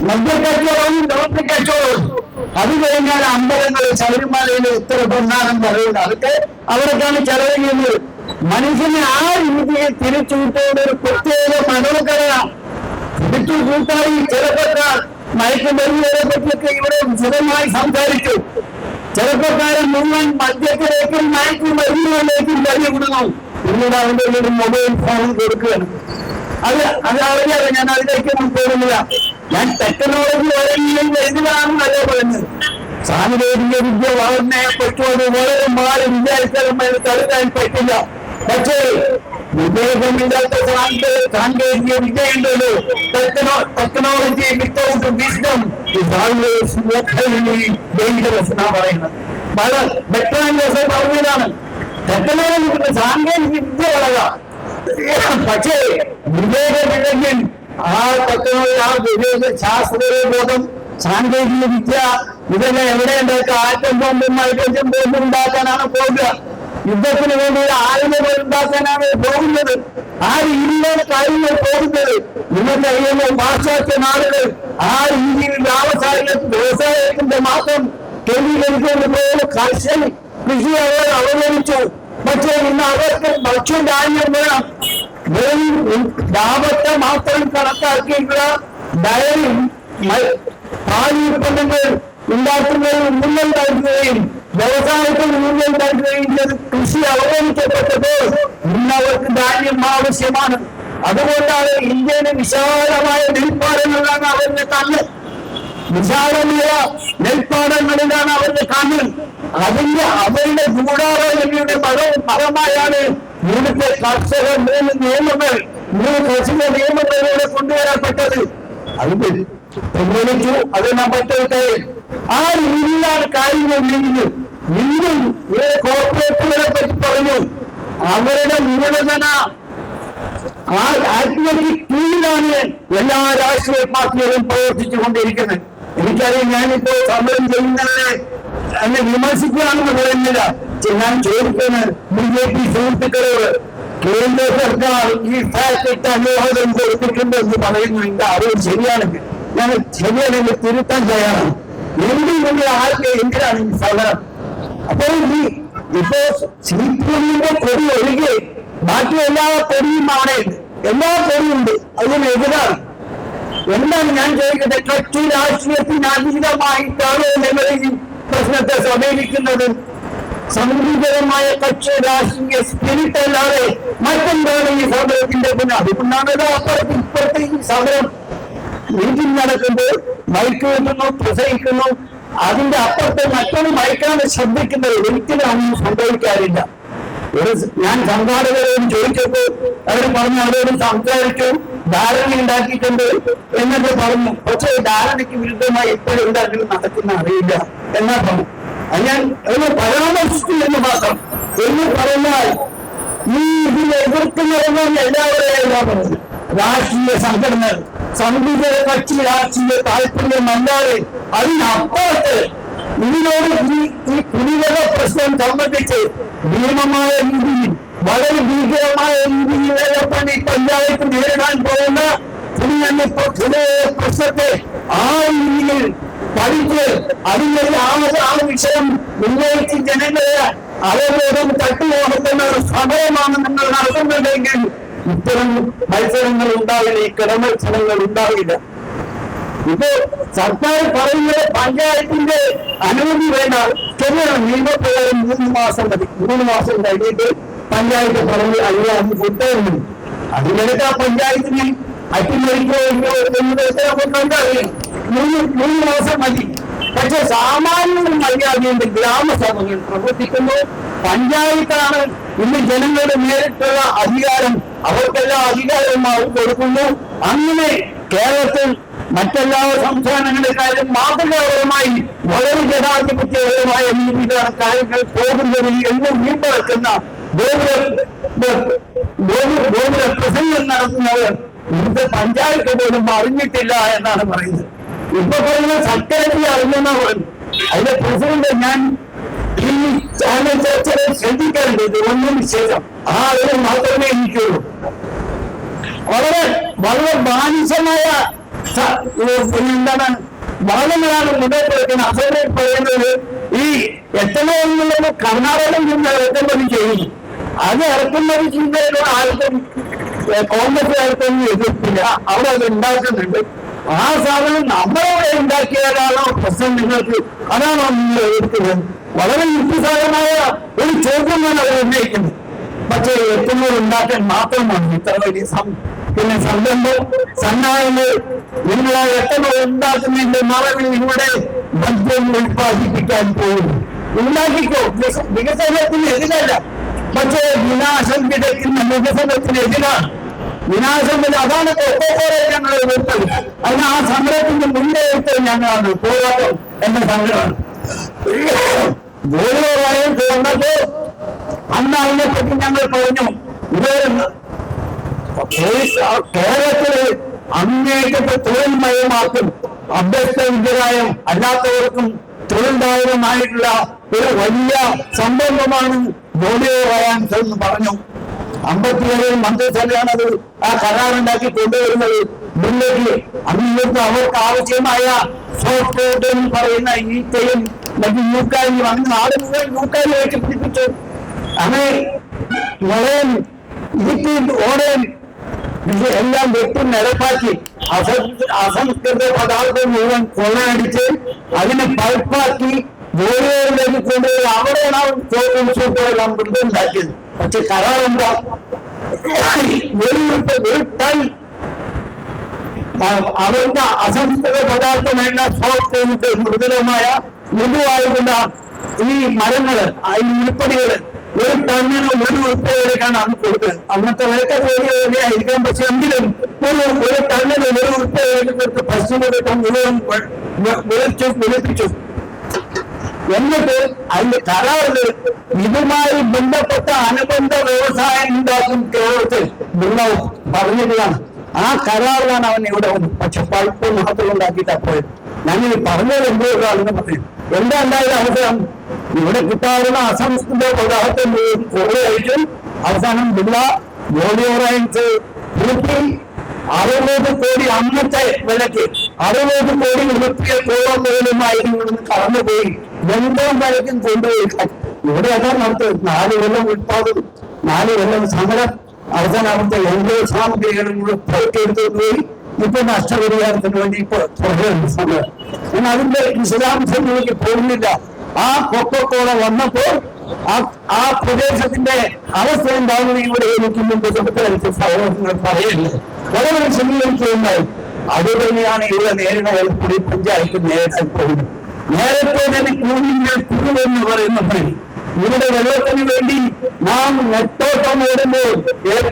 മദ്യക്കച്ചവടവും lottery കച്ചവടവും. അത് കഴിഞ്ഞാൽ അമ്പലങ്ങൾ, ശബരിമലയിൽ എത്ര പ്രധാനം പറയുന്നത്, അതൊക്കെ അവർക്കാണ് ചെലവ് ചെയ്യുന്നത്. മനുഷ്യനെ ആ രീതിയിൽ തിരിച്ചുവിട്ടോട് ഒരു പ്രത്യേക മനോഹരമാണ്. തിരിച്ചു കൂട്ടായി ചെറുപ്പക്കാർ മയക്കുമരുന്നുകളെ പറ്റിയൊക്കെ ഇവിടെ വിശദമായി സംസാരിച്ചു. ചെറുപ്പക്കാരൻ മുഴുവൻ മദ്യത്തിലേക്കും മയക്കുമരുന്നുകളിലേക്കും കഴിയപ്പെടുന്നു. പിന്നീട് അവന്റെ ഒരു മൊബൈൽ ഫോൺ കൊടുക്കുകയാണ്. അത് അവരെയാണ്, ഞാൻ അതിലേക്കൊന്നും പോകുന്നില്ല. ഞാൻ ടെക്നോളജി എന്തിനാണെന്നല്ല പറയുന്നത്. സാങ്കേതിക വിദ്യ വളർന്നേ പറ്റൂ, അത് വളരെ വിചാരിച്ചാലും അതിന് തടുക്കാൻ പറ്റില്ല. പക്ഷേ വിവേകമില്ലാത്ത സാങ്കേതിക വിദ്യയുണ്ടല്ലോ, technology without wisdom is always dangerous എന്നാ പറയുന്നത്. വളരെ ബെറ്റർ പറഞ്ഞതാണ്. ടെക്നോളജി സാങ്കേതിക വിദ്യ വളരാ, പക്ഷേ വിവേകമില്ലെങ്കിൽ ആ ടെക്നോളജി, ആ വിവേക ശാസ്ത്രീയബോധം, സാങ്കേതിക വിദ്യ ഇതെല്ലാം എവിടെ ഉണ്ടാക്കുക? ആറ്റം ബോംബും ഹൈഡ്രജൻ ബോംബും ഉണ്ടാക്കാനാണ് പോകുക. യുദ്ധത്തിന് വേണ്ടി ആയുധങ്ങൾ ഉണ്ടാക്കാനാണ് പോകുന്നത്. ആ രീതിയിലാണ് കാര്യങ്ങൾ പോകുന്നത്. നിങ്ങൾക്കറിയുന്ന പാശ്ചാത്യ നാടുകൾ ആ രീതിയിൽ വ്യവസായത്തിന്റെ മാത്രം കേന്ദ്രീകരിച്ചുകൊണ്ട് പോകുന്ന കർഷക കൃഷി അവർ അവഗണിച്ചു. പക്ഷേ ഇന്ന് അവർക്ക് ഭക്ഷ്യധാന്യം വേണം. വെറും ലാഭത്തെ മാത്രം കണക്കാക്കിയിട്ടുള്ള ഡയറി പാൽ ഉൽപ്പന്നങ്ങൾ ഉണ്ടാക്കുന്നതിൽ മുന്നുണ്ടാക്കുകയും വ്യവസായത്തിൽ മുന്നുണ്ടാക്കുകയും ചെയ്ത് കൃഷി അവഗണിക്കപ്പെട്ടപ്പോൾ ഇന്ന് അവർക്ക് ധാന്യം ആവശ്യമാണ്. അതുകൊണ്ടാണ് ഇന്ത്യയിലെ വിശാലമായ നെൽപ്പാടങ്ങളിലാണ് അവരുടെ കണ്ണ്. വിശാലമായ നെൽപ്പാടങ്ങളിലാണ് അവരുടെ കണ്ണ്. അവരുടെ ഗൂഢാലോചനയുടെ ഫലമായാണ് ഇവിടുത്തെ കർഷക കർഷക നിയമങ്ങളിലൂടെ കൊണ്ടുവരപ്പെട്ടത്. അത് പിൻവലിച്ചു. അത് മറ്റൊക്കെ ആ രീതിയിലാണ് കാര്യങ്ങൾ നീങ്ങുന്നത്. ഇന്നും കോർപ്പറേറ്റുകളെ പറ്റി പറഞ്ഞു. അവരുടെ മൂലധന ആ ആത്മഹത്യക്ക് കീഴിലാണ് എല്ലാ രാഷ്ട്രീയ പാർട്ടികളും പ്രവർത്തിച്ചു കൊണ്ടിരിക്കുന്നത്. എനിക്കറിയാം, ഞാനിപ്പോ സമരം ചെയ്യുന്നതിനെ എന്നെ വിമർശിക്കുകയാണെന്ന് പറയുന്നില്ല. ഞാൻ ചോദിക്കുന്നത് BJP സുഹൃത്തുക്കളോട്, കേന്ദ്ര സർക്കാർ ഈ ഫാക്ട് അനുവാദം കൊടുത്തിട്ടുണ്ട് എന്ന് പറയുന്നു. എന്റെ അറിവ് ശരിയാണെങ്കിൽ ഞാൻ ശരിയാണെങ്കിൽ തിരുത്താൻ തയ്യാറാണ്. എന്തുകൊണ്ട് ആർക്ക് എന്തിനാണ് ഈ സമരം? അപ്പോൾ ഇപ്പോ CPM കൊടി ഒഴികെ ബാക്കി എല്ലാ കൊടിയും അവിടെ ഉണ്ട്, എല്ലാ കൊടിയുണ്ട്. അതിനെതിരാണ്. എന്താണ് ഞാൻ ചോദിക്കട്ടെ? കക്ഷി രാഷ്ട്രീയത്തിന് അതീതമായിട്ടാണ് നിങ്ങൾ ഈ പ്രശ്നത്തെ സമീപിക്കുന്നത്? സംഘടിതമായ കക്ഷി രാഷ്ട്രീയ സ്പിരിറ്റ് അല്ലാതെ മറ്റെന്താണ് ഈ സമരത്തിന്റെ പിന്നെ? അതുകൊണ്ടാണല്ലോ അപ്പുറത്ത് ഇപ്പുറത്തെ ഈ സമരം മീറ്റിംഗ് നടക്കുമ്പോൾ മൈക്ക് വെക്കുന്നു, പ്രസംഗിക്കുന്നു. അതിന്റെ അപ്പുറത്തെ മറ്റൊരു മൈക്കാണ് ശ്രദ്ധിക്കുന്നത്. ഒരിക്കലും ഒന്നും സംഭവിക്കാറില്ല. ഞാൻ സംഘാടകരോട് ചോദിച്ചപ്പോൾ അവർ പറഞ്ഞു, അവരോട് സംസാരിച്ചു, ധാരണ ഉണ്ടാക്കിയിട്ടുണ്ട് എന്നൊക്കെ പറഞ്ഞു. പക്ഷേ ധാരണയ്ക്ക് വിരുദ്ധമായി എപ്പോഴും ഉണ്ടാക്കലും നടക്കുന്ന അറിയില്ല എന്നാ പറഞ്ഞു. അത് ഞാൻ ഒന്ന് പരാമർശിച്ചു എന്ന് മാത്രം. എന്ന് പറഞ്ഞാൽ ഈ ഇതിനെ എതിർക്കുന്നവരെന്ന് എല്ലാവരെയും പറഞ്ഞത് രാഷ്ട്രീയ സംഘടനകൾ, സംഘടിത കക്ഷി രാഷ്ട്രീയ താല്പര്യമല്ലാതെ അതിനപ്പുറത്ത് ഇതിനോട് ഈ കുടിവെള്ള പ്രശ്നം സംബന്ധിച്ച് ഭീമമായ രീതിയിൽ, വളരെ ഭീകരമായ രീതിയിൽ വേലപ്പള്ളി പഞ്ചായത്ത് നേരിടാൻ പോകുന്ന പ്രശ്നത്തെ ആ രീതിയിൽ പഠിച്ച് അതിന്റെ ആ വിഷയം ഉന്നയിച്ച് ജനങ്ങളെ അവബോധം തട്ടുപോകുന്ന ഒരു സമയമാണ് നിങ്ങൾ നടത്തുന്നുണ്ടെങ്കിൽ ഇത്തരം മത്സരങ്ങൾ ഉണ്ടാവില്ല, ഈ കിടമത്സരങ്ങൾ ഉണ്ടാവില്ല. ഇപ്പോ സർക്കാർ പറയുന്നത് പഞ്ചായത്തിന്റെ അനുമതി വേണ്ട. ശരിയാണ്, നിയമപ്രകാരം 3 മാസം മതി. 3 മാസം കഴിഞ്ഞിട്ട് പഞ്ചായത്ത് പറഞ്ഞ് അനുവാദം കൊടുത്തായിരുന്നു. അതിനിടയ്ക്ക് ആ പഞ്ചായത്തിന് അട്ടിമറിക്കോ എന്നതൊക്കെ നമുക്ക് കണ്ടറിയാം. 3 മാസം മതി. പക്ഷെ സാമാന്യ മര്യാദയുണ്ട്. ഗ്രാമസഭകൾ പ്രവർത്തിക്കുന്നു. പഞ്ചായത്താണ് ഇന്ന് ജനങ്ങളുടെ നേരിട്ടുള്ള അധികാരം. അവർക്കെല്ലാം അധികാരം കൊടുക്കുന്നു. അങ്ങനെ കേരളത്തിൽ മറ്റെല്ലാ സംസ്ഥാനങ്ങളെക്കാളും മാതൃകാപരമായി വളരെ ജനാധിപത്യപരമായ രീതിയിലാണ് കാര്യങ്ങൾ പോകുന്നത് എന്ന് വീട്ടിറക്കുന്ന ഗോപുര പ്രസംഗം നടത്തുന്നവർ ഇന്നത്തെ പഞ്ചായത്ത് പോലും അറിഞ്ഞിട്ടില്ല എന്നാണ് പറയുന്നത്. ഇപ്പൊ പറയുന്ന സെക്രട്ടറി അറിഞ്ഞെന്നാ പറയുന്നത്. അതിന്റെ പ്രസിഡന്റ് ഞാൻ ഈ ചാനൽ ചർച്ചയെ ശ്രദ്ധിക്കാറുണ്ട്. ഇത് ഒന്നിന് ശേഷം ആ അറിവ് മാത്രമേ എനിക്കുള്ളൂ. വളരെ വളരെ ബാലിശമായ എന്താണ് വാദങ്ങളാണ് മുന്നോട്ട് വെക്കുന്നത്. അസോസിയേറ്റ് പറയുന്നത് ഈ എത്തനോളിൽ കർണാടകയിൽ നിന്ന് ഇറക്കുമതി ചെയ്യുന്നു. അത് ഇറക്കുമതി ചെയ്യുന്നതിലൂടെ ആർക്കും കോൺഗ്രസ്സുകാർക്കൊന്നും എതിർപ്പില്ല. അവിടെ അത് ഉണ്ടാക്കുന്നുണ്ട്. ആ സാധനം നമ്മളിവിടെ ഉണ്ടാക്കിയാലാണോ പ്രശ്നം നിങ്ങൾക്ക്? അതാണോ നിങ്ങൾ എതിർക്കുന്നത്? വളരെ യുക്തിസഹമായ ഒരു ചോദ്യമാണ് അവർ ഉന്നയിക്കുന്നത്. പക്ഷേ എത്തുന്നത് ഉണ്ടാക്കാൻ മാത്രമാണ് ഇത്ര വലിയ പിന്നെ സംരംഭം സന്നാഹങ്ങൾ. നിങ്ങൾ ആ എത്തുന്നത് ഉണ്ടാക്കുന്നതിന്റെ മറവിൽ നിങ്ങളുടെ മദ്യം ഉത്പാദിപ്പിക്കാൻ പോകുന്നു. ഉണ്ടാക്കിക്കോ, വികസനത്തിന് എതിരല്ല. പക്ഷേ വിനാശം വിതയ്ക്കുന്ന വികസനത്തിന് എതിരാണ്. വിനാശം അതാണ് ഒക്കോടെ ഞങ്ങൾ എതിർത്തത്. അതിന് ആ സമരത്തിന്റെ മുന്നേ എടുത്തത് ഞങ്ങളാണ്. പോരാട്ടം എന്ന സംഘടന ഗോളിയോറായും വന്നപ്പോ അന്ന് അതിനെപ്പറ്റി ഞങ്ങൾ പറഞ്ഞു. കേരളത്തില് അങ്ങേറ്റത്തെ തൊഴിൽമയമാക്കും അഭ്യസ്തവിദ്യരായും അല്ലാത്തവർക്കും തൊഴിൽദായകമായിട്ടുള്ള ഒരു വലിയ സംരംഭമാണ് ഗോളിയോറായാൻ എന്ന് പറഞ്ഞു. 57 മന്ത്രിസഭയാണത് ആ കരാറുണ്ടാക്കി കൊണ്ടുവരുന്നത് മുന്നിലേക്ക്. അന്നിട്ട് അവർക്ക് ആവശ്യമായ സോഫ്റ്റ്വെയർ എന്ന് പറയുന്ന ഈറ്റയും മറ്റു യൂക്കാരി വന്ന് നാട് മുഴുവൻ യൂക്കാരി വെച്ച് പിടിപ്പിച്ചു. അങ്ങനെ മുളയും ഇരിക്കും ഓടയും എല്ലാം വെട്ടി നിരപ്പാക്കി അസംസ്കൃത പദാർത്ഥം മുഴുവൻ കൊള്ളയടിച്ച് അതിനെ പഴുപ്പാക്കി ജോലികളിലേക്ക് കൊണ്ടുപോയി അവിടെയാണ് ചോദ്യം ഉണ്ടാക്കിയത്. പക്ഷെ കരാറെന്താ? അവരുടെ അസംസ്കൃത പദാർത്ഥമേണ്ട സോഫ്റ്റ് മൃദുലമായ മൃദുവായിട്ടുള്ള ഈ മരങ്ങള് ഈ ഉരുപ്പടികള് ഒരു ടണ്ണിന് 1 ഉറുപ്പികയാണ് അന്ന് കൊടുത്തത്. അന്നത്തെ വിലക്ക് വലിയായിരിക്കാം. പക്ഷെ എങ്കിലും ഒരു ടണ്ണിന് 1 ഉറുപ്പിക കൊടുത്ത് പശ്ചിമഘട്ടം മുഴുവൻ വിളിപ്പിച്ചു. എന്നിട്ട് അതിന്റെ കരാറില് ഇതുമായി ബന്ധപ്പെട്ട അനുബന്ധ വ്യവസായം ഉണ്ടാക്കും കേരളത്തിൽ പറഞ്ഞിട്ടാണ്. ആ കരാറിലാണ് അവൻ ഇവിടെ വന്നു. പക്ഷെ പഴുപ്പ് മാത്രം ഉണ്ടാക്കിയിട്ട് പോയത്. ഞാനിത് പറഞ്ഞത് എന്തുകൊണ്ടാണെന്ന് പറയും. എന്താ ഉണ്ടായത് അവസരം? ഇവിടെ കിട്ടാവുന്ന അസംസ്കൃത പദാർത്ഥം കൊള്ളയടിച്ചും അവസാനം ഗോളിയോറൈൻസ് കൂട്ടി 60 കോടി അന്നത്തെ വിലക്ക് 60 കോടി ഉറുപ്പിക കോളങ്ങളുമായിരുന്നു ഇവിടുന്ന് കടന്നുപോയി. ബന്ധവും വിലക്കും കൊണ്ടുപോയി. ഇവിടെ അതാ നടത്തുന്നത്. 4 കൊല്ലം ഉത്പാദനം, 4 കൊല്ലം സമരം. അവസാനം അവിടുത്തെ എന്തോ സാമഗ്രികളും കൂടെ പുറത്തെടുത്തു പോയി. ഇപ്പൊ നഷ്ടപരിഹാരത്തിന് വേണ്ടി ഇപ്പൊ തുടരുന്ന സമയം. ഞാൻ അതിന്റെ വിശദാംശങ്ങളിലേക്ക് പോകുന്നില്ല. ആ കൊക്കോള വന്നപ്പോൾ ആ പ്രദേശത്തിന്റെ അവസ്ഥ എന്താണെന്ന് ഇവിടെ എനിക്ക് മുമ്പ് സഹോദരങ്ങൾ പറയുന്നത് വളരെ വിശദീകരിക്കുകയുണ്ടായി. അത് തന്നെയാണ് ഇവിടെ നേരിടുന്ന എലപ്പുഴ പഞ്ചായത്ത് നേരിടാൻ പോകുന്നത്. നേരത്തെ തന്നെ കുറുവെന്ന് പറയുന്ന പണി. ഇവിടെ വെള്ളത്തിന് വേണ്ടി നാം നെട്ടോട്ടം ഓടുമ്പോൾ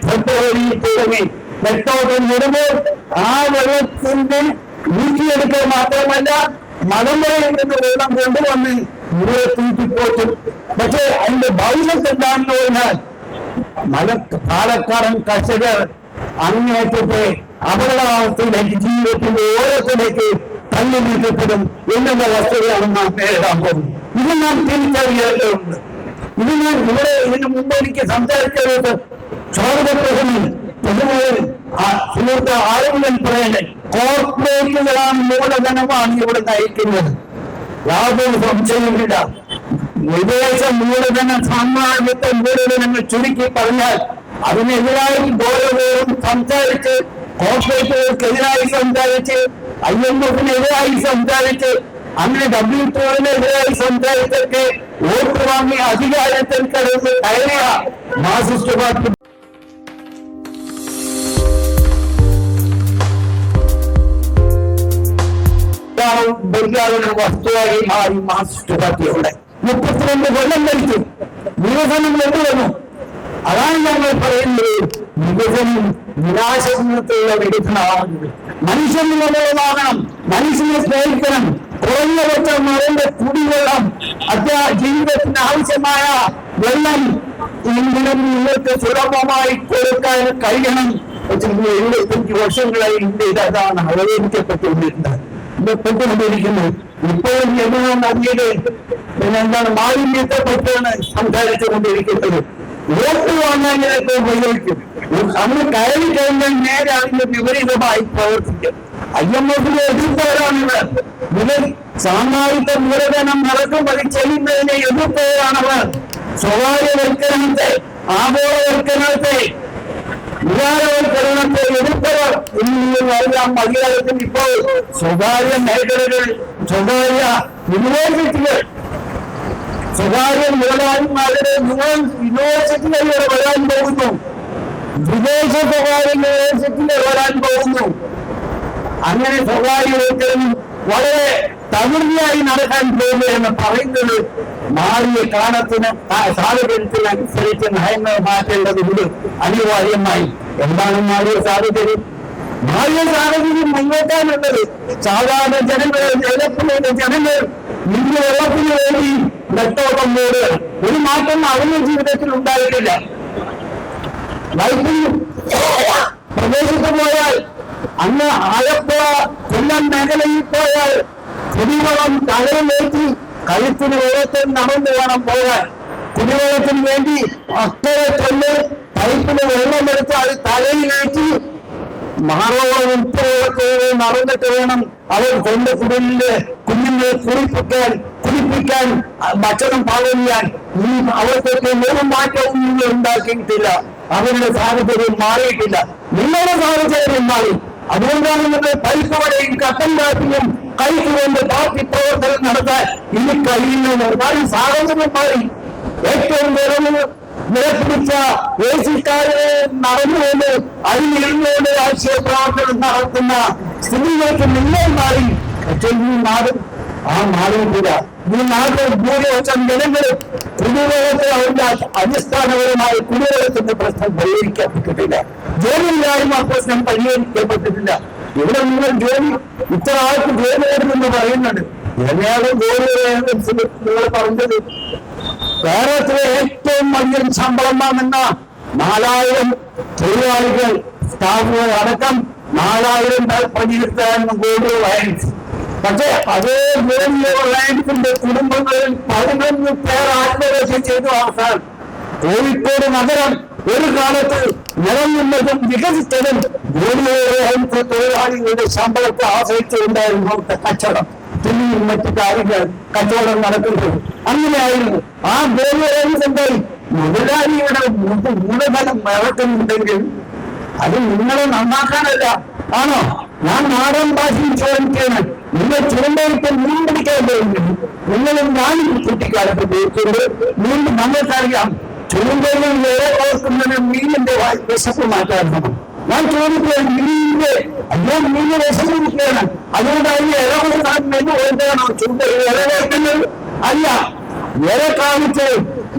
ഫെബ്രുവരിയിൽ തുടങ്ങി നെട്ടോട്ടം ഓടുമ്പോൾ ആ വെള്ളത്തിന്റെ നീക്കിയെടുക്കുക മാത്രമല്ല മലമ്പുഴയിൽ നിന്ന് വെള്ളം കൊണ്ടുവന്ന് ഇവിടെ തൂക്കിപ്പോറ്റും. പക്ഷേ അതിന്റെ ഭവിഷ്യത്ത് എന്താണെന്ന് പറഞ്ഞാൽ പാലക്കാടൻ കർഷകർ അങ്ങേറ്റത്തെ അപകടാവസ്ഥയിലേക്ക് ജീവിതത്തിന്റെ ഓരത്തിലേക്ക് തള്ളി നീക്കപ്പെടും എന്നുള്ള വസ്തുതയാണ് നാം നേരിടാൻ പോകുന്നത്. ഇത് നാം തിരിച്ചറിയേണ്ടതുണ്ട്. ഇത് ഞാൻ ഇവിടെ ഇതിനു മുമ്പ് എനിക്ക് സംസാരിച്ചത് സ്വാഗതപ്രസംഗം സുഹൃത്ത് ആരെങ്കിലും പറയണ്ടേ, കോർപ്പറേറ്റുകളാണ് മൂലധനമാണ് ഇവിടെ നയിക്കുന്നത്. യാതൊരു സംശയമില്ല. വിദേശ മൂലധന സാമ്രാജ്യത്തെ മൂലധനങ്ങൾ ചുരുക്കി പറഞ്ഞാൽ അതിനെതിരായി ഓരോരോരും സംസാരിച്ച്, കോർപ്പറേറ്റുകൾക്കെതിരായി സംസാരിച്ച്, IMF-നെതിരായി സംസാരിച്ച്, അങ്ങനെ WTO-നെതിരായി സംസാരിച്ചൊക്കെ വോട്ട് വാങ്ങി അധികാരത്തിൽ കയറിയ മാർക്സിസ്റ്റ് പാർട്ടി വസ്തുവായി മാറി മാർക്സിസ്റ്റ് പാർട്ടിയുടെ 32 കൊല്ലം ഭരിച്ചു. വികസനം കൊണ്ടുവന്നു. അതാണ് ഞങ്ങൾ പറയുന്നത്. വികസനം വിനാശത്തിനുള്ള വികസനമാകുന്നത്. മനുഷ്യനുള്ളതാകണം. മനുഷ്യനെ സ്നേഹിക്കണം. കുറഞ്ഞപക്ഷം അവന്റെ കുടിവെള്ളം, ജീവിതത്തിന് ആവശ്യമായ വെള്ളം എങ്കിലും നിങ്ങൾക്ക് സുലഭമായി കൊടുക്കാൻ കഴിയണം. 75 വർഷങ്ങളായി ഇന്ത്യയിൽ അതാണ് അവതരിക്കപ്പെട്ടുകൊണ്ടിരുന്നത്. ഇപ്പോഴും യമുന നദിയുടെ എന്താണ് മാലിന്യത്തെ പറ്റിയാണ് സംസാരിച്ചുകൊണ്ടിരിക്കുന്നത്. വോട്ട് വാങ്ങാനൊക്കെ ഉപയോഗിക്കും. അന്ന് കയറി കഴിഞ്ഞാൽ നേരെ അതിന്റെ വിപരീതമായി പ്രവർത്തിക്കും. IMF-നെ എതിർത്തവരാണിവർ. സാമ്രാജ്യത്വ മൂലധനം ഇറക്കുമതി ചെയ്യുന്നതിനെ എതിർത്തവരാണവർ. സ്വകാര്യവൽക്കരണത്തെ, ആഗോളവൽക്കരണത്തെ, വികാരവൽക്കരണത്തെ എതിർത്തവർ. ഇന്നെല്ലാം അധികാരത്തിൽ ഇപ്പോൾ സ്വകാര്യ മേഖലകൾ, സ്വകാര്യ യൂണിവേഴ്സിറ്റികൾ, സ്വകാര്യ മുതലാളിമാരുടെ യൂണിവേഴ്സിറ്റികൾ വരാൻ പോകുന്നു. വിദേശ സ്വകാര്യ യൂണിവേഴ്സിറ്റികൾ വരാൻ പോകുന്നു. അങ്ങനെ സ്വകാര്യവൽക്കരണം വളരെ തകൃതിയായി നടക്കാൻ പോകുക എന്ന് പറയുന്നത് മാറിയ കാലത്തിന് സാഹചര്യത്തിനനുസരിച്ച് നയങ്ങൾ മാറ്റേണ്ടതുണ്ട് അനിവാര്യമായി. എന്താണ് മാറിയ സാഹചര്യം? മാറിയ സാഹചര്യം മുന്നോട്ടാനുള്ളത് സാധാരണ ജനങ്ങൾ ഇന്ന് വെള്ളത്തിന് വേണ്ടി നെട്ടോട്ടം പോടുക. ഒരു മാറ്റം അവരുടെ ജീവിതത്തിൽ ഉണ്ടായിട്ടില്ല. വൈദ്യുതി പ്രദേശത്ത് പോയാൽ, അങ്ങ് ആലപ്പുഴ കൊല്ലം മേഖലയിൽ പോയാൽ കുടിവെള്ളം തലയിലേറ്റി കഴുത്തിന് വെള്ളത്തിൽ നടന്നു വേണം പോകാൻ. കുടിവെള്ളത്തിന് വേണ്ടി അക്കരെ കൊല്ല് പൈപ്പിന് വെള്ളമെടുത്ത് അത് തലയിലേറ്റി മാറോളം ഉൾപ്പെടെ നടന്നിട്ട് വേണം അവർ കൊണ്ട് കുഞ്ഞുങ്ങളെ കുളിപ്പിക്കാൻ ഭക്ഷണം പാകം ചെയ്യാൻ. ഈ അവർക്കൊക്കെ ഒരു മാറ്റവും ഉണ്ടാക്കിയിട്ടില്ല. അവരുടെ സാഹചര്യം മാറിയിട്ടില്ല. നിങ്ങളുടെ സാഹചര്യം മാറി. അതുകൊണ്ടാണ് നിങ്ങൾ പൈപ്പ് വരെയും കട്ടൻ കാപ്പിയും കൈക്കുകൊണ്ട് പാർട്ടി പ്രവർത്തനം നടത്താൻ ഇനി കഴിയുന്നത്. ഒരുപാട് സാഹചര്യം മാറി. ഏറ്റവും വിലപിടിച്ച ദേശക്കാരെ നടന്നുകൊണ്ട് അതിലിരുന്നുകൊണ്ട് രാഷ്ട്രീയ പ്രവർത്തനം നടത്തുന്ന സ്ഥിതിയിലേക്ക് നിങ്ങൾ മാറി. പക്ഷേ ഈ നാട് ആ മാറിയിട്ടില്ല. ഈ നാട്ടിൽ ഭൂരിപക്ഷം ജനങ്ങൾ കുടിവെള്ളത്തിൽ അവരുടെ അടിസ്ഥാനപരമായ കുടിവെള്ളത്തിന്റെ പ്രശ്നം പരിഹരിക്കപ്പെട്ടിട്ടില്ല. ജോലിയില്ലായ്മ പ്രശ്നം പരിഹരിക്കപ്പെട്ടിട്ടില്ല. ഇവിടെ നിങ്ങൾ ഇത്ര ആൾക്ക് ജോലി വരുമെന്ന് പറയുന്നുണ്ട്. എന്നെയാണ് ജോലി നിങ്ങൾ പറഞ്ഞത്? കേരളത്തിലെ ഏറ്റവും വലിയ ശമ്പളം വാങ്ങുന്ന 4000 തൊഴിലാളികൾ, സ്റ്റാഫുകൾ അടക്കം 4000 പേർ പണിയെടുത്തായിരുന്നു ഗോൾഡ് ലയൻസ്. പക്ഷേ അതേ ഗോൾഡ് ലയൻസിന്റെ കുടുംബങ്ങളിൽ 11 പേർ ആത്മഹത്യ ചെയ്തു. അവസാനം കോഴിക്കോട് നഗരം ഒരു കാലത്ത് നിലനിന്നതും വികസിച്ചതും ഗോൾഡ് ലയൻസ് തൊഴിലാളികളുടെ ശമ്പളത്തെ ആശ്രയിച്ചുണ്ടായിരുന്നു കച്ചവടം. തുണിയും മറ്റു കാര്യങ്ങൾ കച്ചവടം നടക്കുന്നത് അങ്ങനെയായിരുന്നു. ആ ഗോൾഡ് മുതലാളിയുടെ മൂലധനം ഇറക്കുന്നുണ്ടെങ്കിൽ അത് നിങ്ങളെ നന്നാക്കാനല്ല. ആണോ? ഞാൻ നാടൻ ഭാഷയിൽ ചോദിക്കുകയാണ്. നിങ്ങൾ ചുരുണ്ടയിട്ട് മീൻ പിടിക്കാൻ പോകുന്നു. നിങ്ങളും ഞാനും കുട്ടിക്കാലത്ത് ഉപയോഗിക്കുന്നത് മീൻ നമ്മൾക്കറിയാം. ചുരുണ്ടയിൽ വേറെ ഓർക്കുന്നതിന് മീനിന്റെ വിശപ്പ് മാറ്റാറുണ്ട്. ഞാൻ ചോദിക്കുകയാണ്, മീനിന്റെ വിശപ്പിരിക്കുകയാണ്. അതുകൊണ്ട് അതിന് ഇറവുകാരനെന്ന് ഓർക്കുകയാണോ ചുരുണ്ടയിൽ ഇര വയ്ക്കുന്നത്? അല്ല, ഇര കാണിച്ച്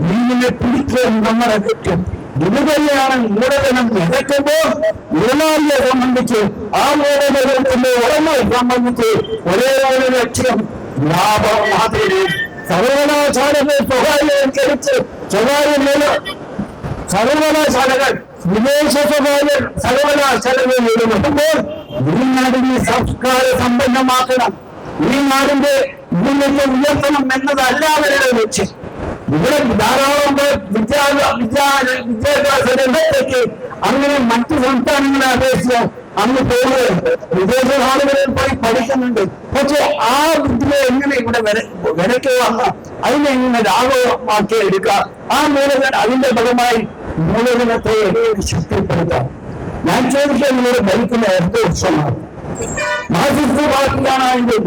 മീനിനെ പിടിക്കാൻ നമ്മളെ ലക്ഷ്യം. ഇതുതന്നെയാണ് മൂലധനം ഇറക്കുമ്പോൾ മുതലാളിയെ സംബന്ധിച്ച് ആ മൂലധനത്തിന്റെ ഉടമയെ സംബന്ധിച്ച് ഒരേ ഒരു ലക്ഷ്യം ലാഭം മാത്രമേ. സർവകലാശാലകൾ സ്വകാര്യവൽക്കരിച്ച് സർവകലാശാലകൾ വിദേശ സ്വകാര്യ സർവകലാശാലകൾ വരുമ്പോൾ ഈ നാടിനെ സംസ്കാര സമ്പന്നമാക്കണം, ഈ നാടിന്റെ മൂല്യത്തെ ഉയർത്തണം എന്നതല്ല അവരുടെ ലക്ഷ്യം. ഇവിടെ ധാരാളം വിദ്യാഭ്യാസ രംഗത്തേക്ക് അങ്ങനെ മറ്റു സംസ്ഥാനങ്ങളെ അപേക്ഷിച്ച് അങ്ങ് പോകുന്നത് വിദേശ നാടുകളിൽ പോയി പഠിക്കുന്നുണ്ട്. പക്ഷെ ആ വിദ്യ എങ്ങനെ ഇവിടെ വിലയ്ക്ക് വാങ്ങാം, അതിനെങ്ങനെ ലാഭമാക്കി എടുക്കാം, ആ മൂലധനം അതിന്റെ ഫലമായി മൂലധനത്തെ ശക്തിപ്പെടുത്താം. ഞാൻ ചോദിക്കാൻ നിങ്ങളുടെ ഭരിക്കുന്ന 8 വർഷമാണ്. മാർക്സിസ്റ്റ് പാർട്ടിയാണ്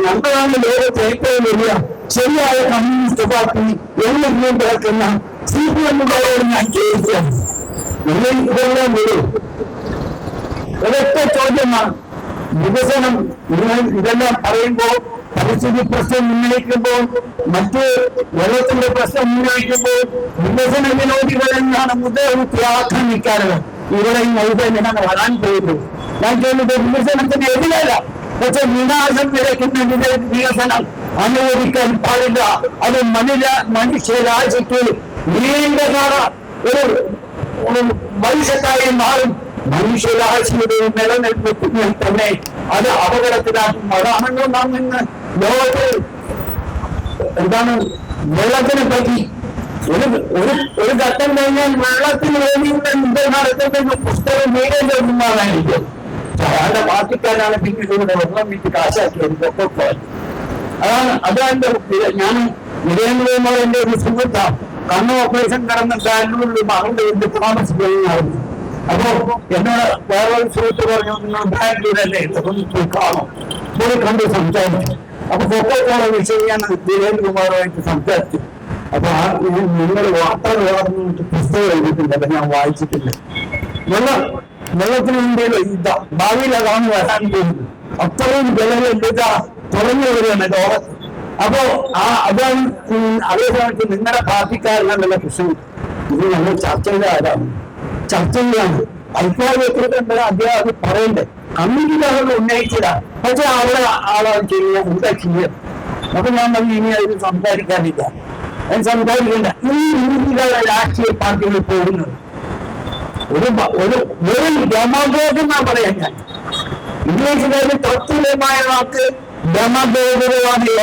ഞങ്ങളാണ് ലോകത്തെ ഏറ്റവും വലിയ ശരിയായ കമ്മ്യൂണിസ്റ്റ് പാർട്ടി എന്ന് കിടക്കുന്ന CPM-കാരോട് ഞാൻ ചോദിക്കുകയാണ്, നിങ്ങൾ ഇതെല്ലാം വരും. ഒരൊറ്റ ചോദ്യമാണ്. വികസനം നിങ്ങൾ ഇതെല്ലാം പറയുമ്പോൾ, പരിസ്ഥിതി പ്രശ്നം ഉന്നയിക്കുമ്പോൾ, മറ്റ് വെള്ളത്തിന്റെ പ്രശ്നം ഉന്നയിക്കുമ്പോൾ വികസന വിരോധികളെന്നാണ് മുദ്രകുത്തി ആക്രമിക്കാറുള്ളത്. ഇവിടെയും വൈദ്യുതി വരാൻ പോകുന്നു. ഞാൻ ചോദിച്ചത് വികസനത്തിന് എതിരല്ല, പക്ഷെ വിനാശം വിതയ്ക്കുന്ന വികസനം അനുവദിക്കാൻ പാടില്ല. അത് മനുഷ്യരാശിക്ക് നീണ്ടകാല ഒരു ഭവിഷ്യത്തായി മാറും. മനുഷ്യരാശിയുടെ നിലനിൽപ്പിനെ തന്നെ അത് അപകടത്തിലാക്കും. അതാണല്ലോ നാം ഇന്ന് ലോകത്തിൽ വെള്ളത്തിനെ പറ്റി ഒരു ഘട്ടം കഴിഞ്ഞാൽ വെള്ളത്തിന് വേണ്ടിയുള്ള യുദ്ധം നടത്തുന്ന പുസ്തകം വീരേന്ദ്രകുമാറായിരിക്കും. അയാളുടെ പാർട്ടിക്കാരാണ് പിന്നീട് ഇവിടെ വെള്ളം വീട്ടി കാശാക്കിയത് ഒക്കെ. അതാണ് ഞാൻ വീരേന്ദ്രകുമാർ എന്റെ ഒരു സുഹൃത്താണ്. കണ്ണ് ഓപ്പറേഷൻ കടന്ന് ബാംഗ്ലൂരിൽ മകളുടെ വീട്ടിൽ താമസിക്കുകയായിരുന്നു. അപ്പോ എന്നോട് വേറൊരു സുഹൃത്ത് പറഞ്ഞു, നിങ്ങൾ ബാംഗ്ലൂരല്ലേ, ഒന്ന് പോയി കാണും, പോയി കണ്ട് സംസാരിച്ചു. അപ്പൊ കൊക്കോക്കോള വിഷയം ഞാൻ വീരേന്ദ്രകുമാറുമായിട്ട് സംസാരിച്ചു. അപ്പൊ നിങ്ങൾ വാർത്തകൾ വളർന്നിട്ട് പുസ്തകം എഴുതിയിട്ടുണ്ട്, അപ്പൊ ഞാൻ വായിച്ചിട്ടില്ല. വെള്ളത്തിന് വേണ്ടിയുള്ള യുദ്ധം ഭാവിയിൽ അതാണ് വരാൻ പോകുന്നത്. അത്രയും ജലലഭ്യത തുറന്നു വരികയാണ് ലോകത്ത്. അപ്പോ അതാണ് അതേ സമയത്ത് നിങ്ങളുടെ പാർട്ടിക്കാരനുള്ള പ്രശ്നം. ഇത് നമ്മൾ ചർച്ച ചെയ്ത ആരാണ്, ചർച്ച ചെയ്യാണ്. അഭിപ്രായത്തിലുണ്ട് അദ്ദേഹം അത് പറയണ്ടേ, കമ്മിറ്റിയിൽ അവർ ഉന്നയിച്ചതാണ്. പക്ഷെ ആളാണ് ചെയ്യാൻ എന്താ ചെയ്യാം. അപ്പൊ ഞാൻ പറഞ്ഞു ഇനി അതിന് സംസാരിക്കാനില്ല, അതിന് സംസാരിക്കണ്ട. ഈ രീതിയിലുള്ള രാഷ്ട്രീയ പാർട്ടികൾ പോകുന്നത് ഒരു ഡെമോഗോഗ് എന്നാ പറയാൻ. ഞാൻ ഇംഗ്ലീഷിലെ തത്വമായ വാക്ക് ഡെമോഗോഗുകളാണില്ല.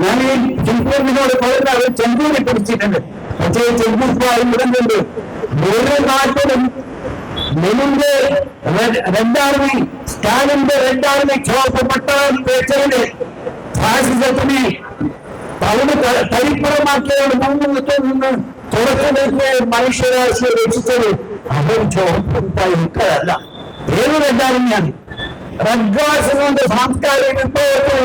ഞാൻ ഈ ചെമ്പൂരിനോട് പറയുന്നത് ചെമ്പൂരി പിടിച്ചിട്ടുണ്ട്. പക്ഷേ ചെമ്പൂർപ്പായും ഇടുന്നുണ്ട്. ഒരു നാട്ടിലും ലെനിന്റെ റെഡ് ആർമി, സ്റ്റാലിന്റെ റെഡ് ആർമി ചുവപ്പ് പട്ടാളം വെച്ചതിന്റെ ഫാസിസത്തിനെ തരിപ്പുറമാക്കിയാണ് നിന്ന് തുറക്കലേക്ക് മനുഷ്യരാശിയെ രക്ഷിച്ചത്. അവർ ചുവപ്പായി നിൽക്കാതല്ല, ഏത് റെഡ് ആർമിയാണ്. റദ്ദാസിന്റെ സാംസ്കാരിക വിപ്ലവത്തിൽ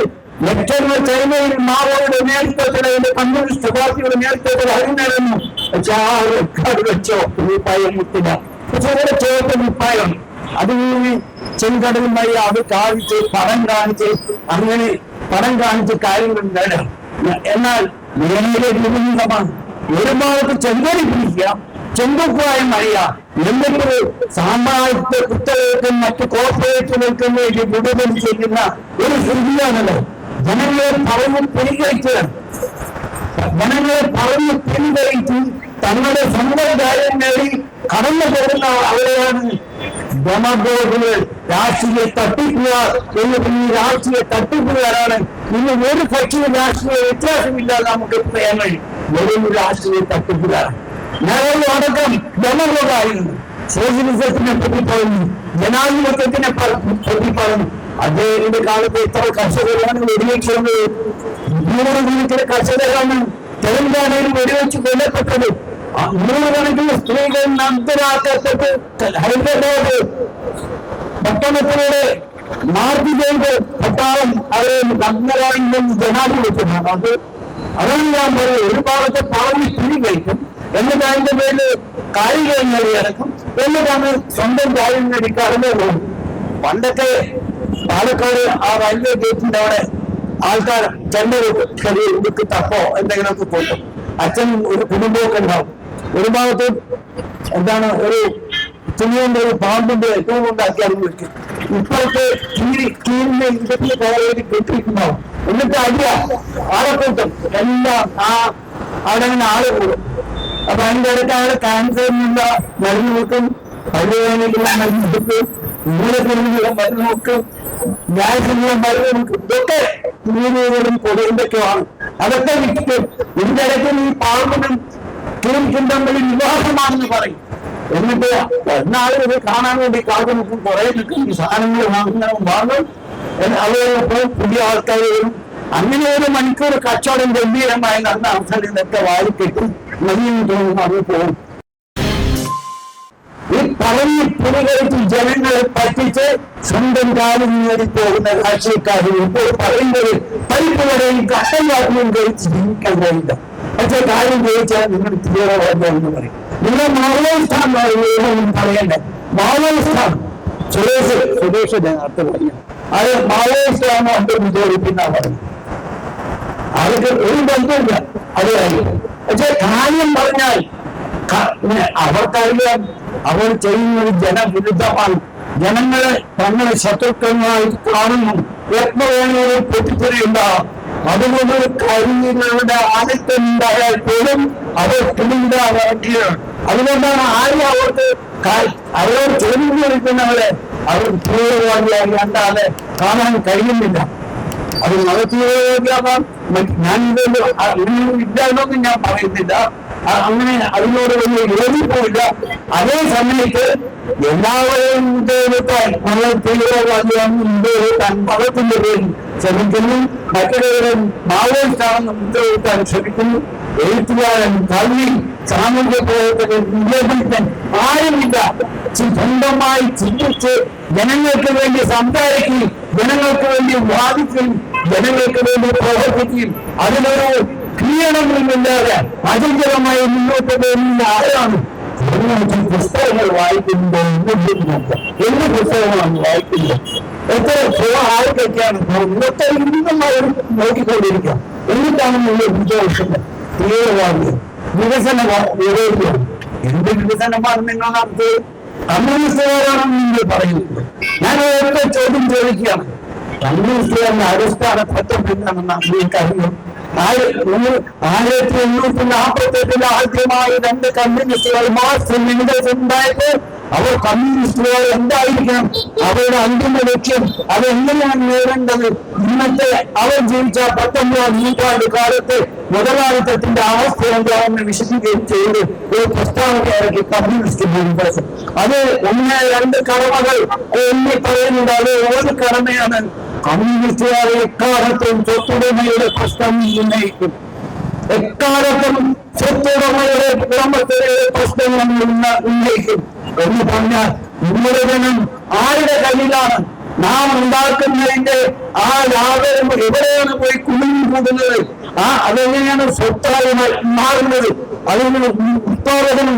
ലക്ഷങ്ങൾ ചൈനയിൽ മാവോയുടെ നേതൃത്വത്തിൽ, അതിന്റെ കമ്മ്യൂണിസ്റ്റ് പാർട്ടിയുടെ നേതൃത്വത്തിൽ അഴിഞ്ഞിരുന്നു. പക്ഷെ ആ റെഡ് വെച്ചോ ഉപ്പായം മുട്ടില്ല. പക്ഷെ അവരുടെ ചുവപ്പ് ഉപ്പായം അത് ചെങ്കടലുമായി അത് കാണിച്ച് പടം കാണിച്ച് അങ്ങനെ പടം കാണിച്ച് കാര്യങ്ങൾ നേടാം. എന്നാൽ മേഖലയിലെ വിപരീതമാണ്. ഒരു ഭാഗത്ത് ചെങ്കടി പിടിക്കുക, ചെങ്കുപ്പായം അറിയാം, എന്നിട്ട് സാമ്രാജ്യത്തെ കുത്തകൾക്കും മറ്റ് കോർപ്പറേറ്റുകൾക്കും വേണ്ടി വിടുതൽ ചെയ്യുന്ന ഒരു സ്ഥിതിയാണല്ലോ. ജനങ്ങളെ പറഞ്ഞു പിടികഴിക്കുകയാണ്. ജനങ്ങളെ പറഞ്ഞു പിടികഴിച്ച് തങ്ങളുടെ സ്വന്തം കാര്യം നേടി കടന്നു പോകുന്ന അവരെയാണ് ഡെമോഗോഗുകൾ, രാഷ്ട്രീയ തട്ടിപ്പുകാർ എന്ന്. ഈ രാഷ്ട്രീയ തട്ടിപ്പുകാരാണ് ഇന്ന് ഒരു കക്ഷിയും രാഷ്ട്രീയ വ്യത്യാസമില്ലാതെ നമുക്ക് പറയാൻ കഴിയും. വെറും രാഷ്ട്രീയ തട്ടിപ്പുകാരാണ്. നേരെ അടക്കം ഡെമോഗോഗായിരുന്നു. സോഷ്യലിസത്തിനെ പറ്റി പറഞ്ഞു, ജനാധിപത്യത്തിനെ പറ്റി പറഞ്ഞു. അദ്ദേഹത്തിന്റെ കാലത്ത് എത്ര കർഷകരാണ് വെടിവെച്ചത്? 100 കണക്കിന് കർഷകരാണ് തെലങ്കാനയിൽ വെടിവെച്ച് കൊല്ലപ്പെട്ടത്. 100 കണക്കിന് സ്ത്രീകൾ നഗ്നരാക്കപ്പെട്ട് ഹൈദരാബാദ് പട്ടണത്തിലൂടെ മാർച്ച് ചെയ്ത് പട്ടാളം അവരെ നഗ്നരായി ജനാധിപത്യമാണ്. അതാണ് ഞാൻ പറയും. ഒരു ഭാഗത്തെ പറഞ്ഞു പിടി കഴിക്കും, എന്നിട്ട് അതിന്റെ പേരിൽ കായിക നേടിയിറക്കും, എന്നിട്ടാണ് സ്വന്തം കാര്യം നേടി കടന്നു പോകും. പണ്ടൊക്കെ പാലക്കാട് ആ റെയിൽവേ ഗേറ്റിന്റെ അവിടെ ആൾക്കാർ ചെണ്ടക്ക് തപ്പോ എന്തെങ്കിലുമൊക്കെ കൊണ്ടും. അച്ഛൻ ഒരു കുടുംബമൊക്കെ ഉണ്ടാവും. ഒരു ഭാഗത്ത് എന്താണ് ഒരു തുണിയുടെ ഒരു പാമ്പിന്റെ ഏറ്റവും കൊണ്ടാക്കിയാലും വിളിക്കും. ഇപ്പോഴത്തെ കീഴിന്റെ ഇൻഡസ്ട്രി കോളേജിൽ കെട്ടിയിട്ടുണ്ടാവും. എന്നിട്ട് അടിയ ആളെക്കൂട്ടും എല്ലാം അവിടെ അങ്ങനെ ആള് കൂടും. അപ്പൊ അതിന്റെ ഇടയ്ക്ക് ആള് ക്യാൻസറിനുള്ള മരുന്ന് വെക്കും, പല്ലുവേദനയ്ക്കുള്ള മരുന്ന് വെക്കും, മൂലത്തിനുള്ള മരുന്ന് വെക്കും, ഗ്യാസിനുള്ള മരുന്ന് വെക്കും. ഇതൊക്കെ നീരുകളും പൊടിയൊക്കെയാണ്. അതൊക്കെ വിൽക്കും. ഇതിന്റെ ഇടയ്ക്ക് ഈ പാമ്പിനും കീഴ്ക്കും തമ്മിൽ വിവാഹമാണെന്ന് പറയും. എന്നിട്ട് എന്നാലും ഇത് കാണാൻ വേണ്ടി കാത്തു നിൽക്കും. കുറെ നിൽക്കും, ഈ സാധനങ്ങൾ വാങ്ങും. അതോടൊപ്പം പുതിയ ആൾക്കാർ വരും. അങ്ങനെ ഒരു മണിക്കൂർ കച്ചവടം ഗംഭീരമായി നടന്ന അവസരം ഇതൊക്കെ വാരിക്കെട്ടും നദിയും തോന്നുന്നു അത് പോകും. ഈ പറഞ്ഞ് പുലികളിച്ച് ജനങ്ങളെ പറ്റിച്ച് സ്വന്തം കാര്യം നേടി പോകുന്ന രാഷ്ട്രീയക്കാരും ഇപ്പോൾ പറയുന്നത് പൈപ്പ് വരെയും കട്ടൻ കാട്ടിലും കഴിച്ച് ജീവിക്കാൻ കഴിയില്ല. പക്ഷെ കാര്യം ചോദിച്ചാൽ നിങ്ങൾ തീവ്രവാദിയാണെന്ന് പറയും. നിങ്ങൾ മാവോയിസ്റ്റാണെന്ന് പറയണ്ടേ? മാവോയിസ്റ്റാണ് സുരേഷ് നേരത്തെ പറഞ്ഞു. അത് മാവോയിസ്റ്റാണോ അത് വിചാരിക്കുന്ന പറയുന്നത്. അവർക്ക് ഒരു ബന്ധമില്ല അതുകാര്യം. പക്ഷെ കാര്യം പറഞ്ഞാൽ അവർക്കറിയാം അവർ ചെയ്യുന്നത് ജനവിരുദ്ധമാണ്. ജനങ്ങളെ തങ്ങളെ ശത്രുക്കളായി കാണുന്നു. എത്ര വേണമെങ്കിലും പൊട്ടിത്തെറിയുണ്ടാവാം. അതുകൊണ്ട് കരിയുടെ ആദിത്യമുണ്ടായാൽ പോലും അവർ തുണിണ്ടാവുകയാണ്. അതുകൊണ്ടാണ് ആരും അവരോട് ചോദ്യം ചോദിക്കുന്നവരെ അവർ തീവ്രവാദിയായി കണ്ടാതെ കാണാൻ കഴിയുന്നില്ല. അത് മതതീവ്രവാദിയാവാം. ഞാൻ ഇല്ലാതൊന്നും ഞാൻ പറയുന്നില്ല. അങ്ങനെ അതിനോട് വലിയ യോജിപ്പുമില്ല. അതേ സമയത്ത് എല്ലാവരെയും നമ്മൾ തീവ്രവാദിയാണ് മുൻപോട്ടാൻ മതത്തിന്റെ പേരിൽ ശ്രമിക്കുന്നു, മറ്റുള്ളവരും മാവോയിസ്റ്റാണെന്ന് മുൻപോട്ടാൻ ശ്രമിക്കുന്നു. എഴുത്തുകാരൻ, കവി, സാമൂഹ്യ പ്രവർത്തകൻ, വിദ്യാഭ്യാസൻ ആരുമില്ല. സ്വന്തമായി ചിന്തിച്ച് ജനങ്ങൾക്ക് വേണ്ടി സംസാരിക്കുകയും ജനങ്ങൾക്ക് വേണ്ടി വാദിക്കുകയും ജനങ്ങൾക്ക് വേണ്ടി പ്രവർത്തിക്കുകയും അതിനൊരു ക്രിയണങ്ങളുമില്ലാതെ അചഞ്ചലമായി മുന്നോട്ട് പോകുന്ന ആരാണ്? പുസ്തകങ്ങൾ വായിക്കുമ്പോൾ എന്ത് പുസ്തകങ്ങളാണ് വായിക്കുന്നത്? എത്ര ആൾക്കൊക്കെയാണ് ഇന്നത്തെ നോക്കിക്കൊണ്ടിരിക്കുക. എന്നിട്ടാണ് നിങ്ങൾ ഉദ്ദേശിക്കുന്നത് തീവ്രവാദികൾ, വികസന വിരോധികൾ. എന്ത് വികസനമാണ് നിങ്ങൾ നടത്തിയത്? കമ്മ്യൂണിസ്റ്റുകാരാണെന്ന് നിങ്ങൾ പറയുന്നത്. ഞാൻ ഒരൊറ്റ ചോദ്യം ചോദിക്കുകയാണ്, കമ്മ്യൂണിസ്റ്റുകാരുടെ അടിസ്ഥാന തത്വം എന്താണെന്നാണ് നിങ്ങൾക്കറിയാം? 1848 ആദ്യമായി 2 കമ്മ്യൂണിസ്റ്റുകൾ മാർക്സും എംഗൽസും ഉണ്ടായപ്പോൾ അവർ കമ്മ്യൂണിസ്റ്റുകൾ എന്തായിരിക്കണം? അവരുടെ അന്തിമ ലക്ഷ്യം അതെങ്ങനെയാണ് നേടേണ്ടത്? ഇന്നത്തെ അവർ ജീവിച്ച 19ാം നൂറ്റാണ്ട് കാലത്ത് മുതലാളിത്തത്തിന്റെ അവസ്ഥ എന്താണെന്ന് വിശദീകരിച്ച് ചെയ്ത് ഒരു പ്രസ്താവന ഇറക്കി കമ്മ്യൂണിസ്റ്റ് കോൺഗ്രസ്. അത് 1-2 കടമകൾ എണ്ണി പറയുന്നുണ്ട്. അത് ഒരു കടമയാണ്. കമ്മ്യൂണിസ്റ്റുകാരെ എക്കാലത്തും സ്വത്തുടമയുടെ പ്രശ്നം ഉന്നയിക്കും. എക്കാലത്തും സ്വത്തുടമയുടെ ഉടമസ്ഥരുടെ പ്രശ്നങ്ങൾ ഉന്നയിക്കും എന്ന് പറഞ്ഞാൽ മൂലധനം ആരുടെ കയ്യിലാണ്? നാം ഉണ്ടാക്കുന്നതിന്റെ ആ ലാഭം എവിടെയാണ് പോയി കുടുങ്ങി കൂടുന്നത്? അതെങ്ങനെയാണ് സ്വത്തായി മാറുന്നത്? അതിന് ഉത്പാദനം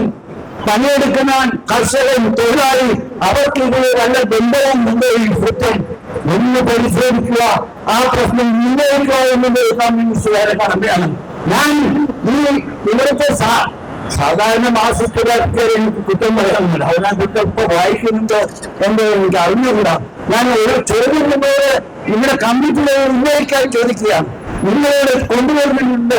പണിയെടുക്കുന്ന കർഷകൻ, തൊഴിലാളി, അവർക്ക് ഇതിന് നല്ല ബന്ധവും ഉണ്ട്. ഈ സ്വത്തം ഒന്ന് പരിശോധിക്കുക, ആ പ്രശ്നം ഉന്നയിക്കുക എന്നത് കമ്മ്യൂണിസ്റ്റുകാരുടെ കടമയാണ്. ഞാൻ ഇവിടുത്തെ സാധാരണ മാസത്തിലൊക്കെ എനിക്ക് കുറ്റം പറയാറുണ്ട്. അതിനകത്ത് ഇപ്പൊ വായിക്കുന്നുണ്ടോ എന്തോ എനിക്ക് അറിഞ്ഞുകൂടാ. ഞാൻ ഒരു ചോദ്യം മുന്നോട് നിങ്ങളുടെ കമ്മിറ്റിയിൽ ഉന്നയിക്കാൻ ചോദിക്കുകയാണ്. നിങ്ങളോട് കൊണ്ടുവരുന്നുണ്ട്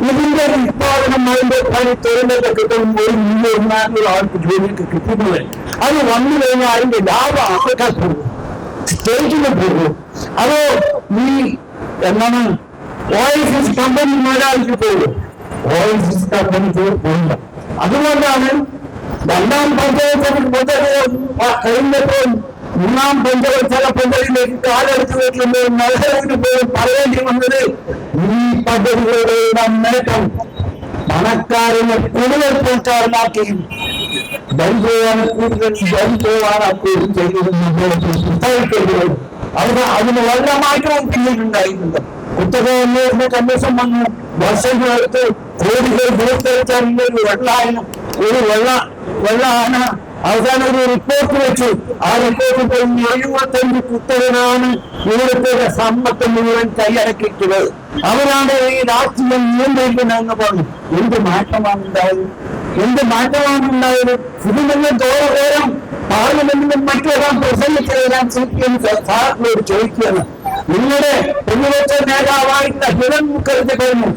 ഇതിന്റെ ഉത്പാദനം അതിന്റെ പണി തൊഴിലൊക്കെ കിട്ടുമ്പോൾ 100-400 ആൾക്ക് ജോലിയൊക്കെ കിട്ടുന്നത് അത് വന്നു കഴിഞ്ഞാൽ അതിന്റെ ലാഭം ആൾക്കാർ പോകും, സ്റ്റേറ്റിന് പോകും. അതോ ഈ എന്താണ് ഓയിൽസ് കമ്പനി മുതലാളിക്ക് പോകും? ഓയിൽസ് കമ്പനിക്ക് പോകില്ല. അതുകൊണ്ടാണ് 2ാം പഞ്ചവത്സര കഴിഞ്ഞപ്പോൾ 3ാം പഞ്ചവത്സര പദ്ധതിയിലേക്ക് കാലെടുത്ത് വെക്കുമ്പോൾ നഗരത്തിന് പോലും പറയേണ്ടി വന്നത് ഈ പദ്ധതികളുടെ നേട്ടം പണക്കാരനെ കൂടുതൽ പണക്കാരനാക്കുകയും ബന്ധുവാണ് കൂടുതൽ ബന്ധുവാനാക്കുകയും ചെയ്തിരുന്നത്. അതിന് വളരെ മാറ്റവും പിന്നീടുണ്ടായിട്ടുണ്ട്. കുറ്റകന്വേഷണ കമ്മീഷൻ വന്നു, വർഷങ്ങളെടുത്ത് കോടികൾ ദൂരത്തരച്ചാൽ വെള്ളാന അവസാനം ഒരു റിപ്പോർട്ട് വെച്ചു. ആ റിപ്പോർട്ട് 75 കുത്തകനാണ് ഇവിടുത്തെ സമ്പത്ത് മുഴുവൻ കൈയടക്കിയിട്ടുള്ളത്. അവരാണ് ഈ രാഷ്ട്രീയം നിയന്ത്രിക്കുന്നതെന്ന് പറഞ്ഞു. എന്ത് മാറ്റമാണ് ഉണ്ടായത്? ഇത് നിങ്ങൾ തോറും പാർലമെന്റിലും മറ്റൊരാൾ പ്രസംഗിച്ചു തരാൻ സാറിനോട് ചോദിക്കുകയാണ്. നിങ്ങളുടെ പ്രതിപക്ഷ നേതാവായിട്ടുള്ള ഹിരൺ മുഖർജി പറഞ്ഞു,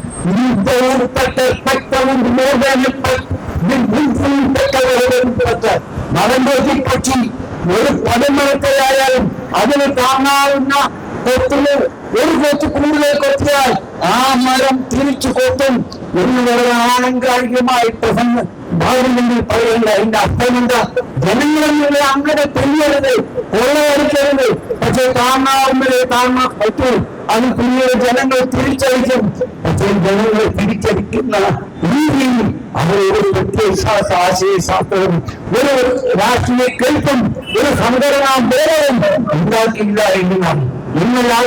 മലമ്പൂത്തി പക്ഷി ഒരു പടമരത്തയായാലും അതിന് താങ്ങാവുന്ന കൊത്തിന് ഒരു കൊത്ത് കൂടുതൽ കൊത്തിയാൽ ആ മരം തിരിച്ചു കൊത്തും എന്ന് വളരെ ആലങ്കാരികമായി പ്രസംഗം പാർലമെന്റിൽ പറയേണ്ട. അതിന്റെ അർത്ഥമെന്താ? ജനങ്ങളിൽ അങ്ങനെ തെളിയരുത്, കൊള്ളയടിക്കരുത്, പക്ഷെ താങ്ങാവുന്നതേ താങ്ങാൻ പറ്റൂ. അത് പിന്നീട് ജനങ്ങൾ തിരിച്ചടിക്കും. പക്ഷേ ജനങ്ങൾ തിരിച്ചടിക്കുന്ന രീതിയിൽ അവരൊരു പ്രത്യയശാസ്ത്ര ആശയശാസ്ത്രവും ഒരു രാഷ്ട്രീയ കേൾപ്പും ഒരു സംഘടനാ ബോധവും ഉണ്ടാക്കില്ല എന്നതാണ്. നിങ്ങൾ ആ